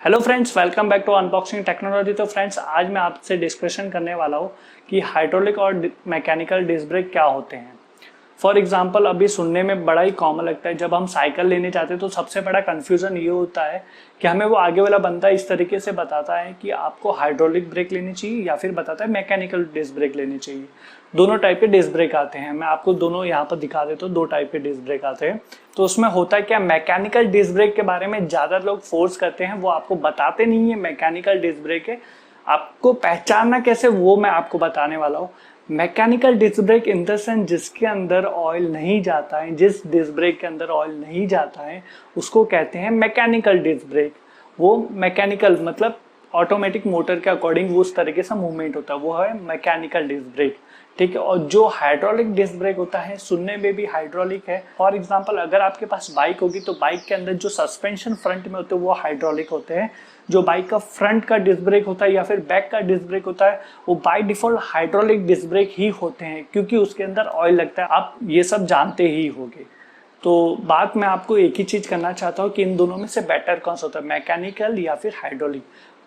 Hello friends, welcome back to unboxing technology. तो friends, आज मैं आपसे डिस्कशन करने वाला हूँ कि हाइड्रोलिक और मैकेनिकल डिस्क ब्रेक क्या होते हैं। फॉर एग्जांपल, अभी सुनने में बड़ा ही कॉमन लगता है, जब हम साइकिल लेने जाते हैं तो सबसे बड़ा कन्फ्यूजन ये होता है कि हमें वो आगे वाला बंदा इस तरीके से बताता है कि आपको हाइड्रोलिक ब्रेक लेनी चाहिए या फिर बताता है मैकेनिकल डिस्क ब्रेक लेनी चाहिए। दोनों टाइप के डिस्क ब्रेक आते हैं। मैं आपको दोनों यहाँ पर दिखा देता हूँ। दो टाइप के डिस्क ब्रेक आते हैं। तो उसमें होता है क्या, मैकेनिकल डिस्क ब्रेक के बारे में ज़्यादा लोग फोर्स करते हैं, वो आपको बताते नहीं है मैकेनिकल डिस्क ब्रेक है। आपको पहचानना कैसे, वो मैं आपको बताने वाला हूँ। Mechanical disc brake in the sense जिसके अंदर ऑयल नहीं जाता है, जिस डिस्क ब्रेक के अंदर ऑयल नहीं जाता है उसको कहते हैं मैकेनिकल डिस्क ब्रेक। वो मैकेनिकल मतलब ऑटोमेटिक मोटर के अकॉर्डिंग वो उस तरीके से मूवमेंट होता है, वो है मैकेनिकल डिस्क ब्रेक। ठीक है। और जो हाइड्रोलिक डिस्क ब्रेक होता है, सुनने में भी हाइड्रोलिक है। फॉर एग्जांपल, अगर आपके पास बाइक होगी तो बाइक के अंदर जो सस्पेंशन फ्रंट में होते हैं वो हाइड्रोलिक होते हैं। जो बाइक का फ्रंट का डिस्क ब्रेक होता है या फिर बैक का डिस्क ब्रेक होता है वो by default hydraulic disc brake ही होते हैं, क्योंकि उसके अंदर ऑयल लगता है। आप ये सब जानते ही होंगे। तो बात मैं आपको एक ही चीज करना चाहता हूँ कि इन दोनों में से बेटर कौन सा होता है, मैकेनिकल या फिर hydraulic.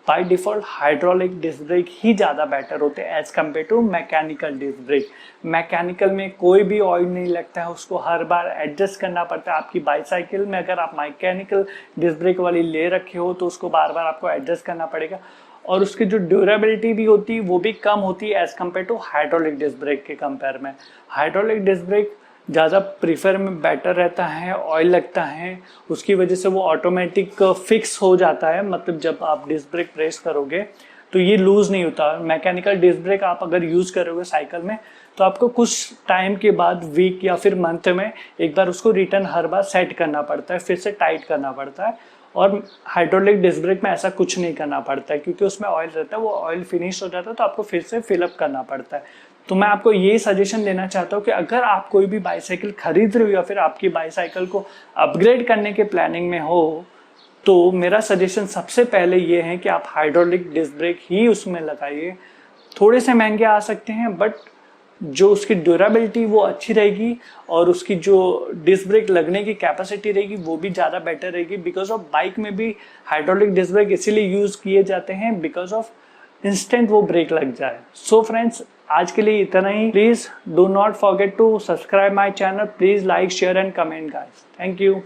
By default hydraulic disc brake ही ज़्यादा बेटर होते हैं as compare to mechanical disc brake. Mechanical में कोई भी ऑयल नहीं लगता है, उसको हर बार एडजस्ट करना पड़ता है। आपकी बाईसाइकिल में अगर आप मैकेनिकल डिस्क ब्रेक वाली ले रखे हो तो उसको बार बार आपको एडजस्ट करना पड़ेगा, और उसकी जो ड्यूरेबिलिटी भी होती है वो भी कम होती है as compare to hydraulic disc brake के कंपेयर में। हाइड्रोलिक डिस्क ब्रेक ज़्यादा प्रीफर में बेटर रहता है, ऑयल लगता है, उसकी वजह से वो ऑटोमेटिक फिक्स हो जाता है। मतलब जब आप डिस्क ब्रेक प्रेस करोगे तो ये लूज़ नहीं होता। मैकेनिकल डिस्क ब्रेक आप अगर यूज़ करोगे साइकिल में तो आपको कुछ टाइम के बाद, वीक या फिर मंथ में एक बार उसको रिटर्न हर बार सेट करना पड़ता है, फिर से टाइट करना पड़ता है। और हाइड्रोलिक डिस्क ब्रेक में ऐसा कुछ नहीं करना पड़ता है, क्योंकि उसमें ऑयल रहता है, वो ऑयल फिनिश हो जाता है तो आपको फिर से फिलअप करना पड़ता है। तो मैं आपको ये सजेशन देना चाहता हूँ कि अगर आप कोई भी बाईसाइकिल खरीद रहे हो या फिर आपकी बाईसाइकिल को अपग्रेड करने के प्लानिंग में हो, तो मेरा सजेशन सबसे पहले ये है कि आप हाइड्रोलिक डिस्क ब्रेक ही उसमें लगाइए। थोड़े से महंगे आ सकते हैं, बट जो उसकी ड्यूरेबिलिटी वो अच्छी रहेगी और उसकी जो डिस्क ब्रेक लगने की कैपेसिटी रहेगी वो भी ज़्यादा बेटर रहेगी। बिकॉज ऑफ बाइक में भी हाइड्रोलिक डिस्क ब्रेक इसीलिए यूज़ किए जाते हैं बिकॉज ऑफ इंस्टेंट वो ब्रेक लग जाए। सो फ्रेंड्स, आज के लिए इतना ही। Please do not forget to subscribe my channel. Please like, share and comment guys. Thank you.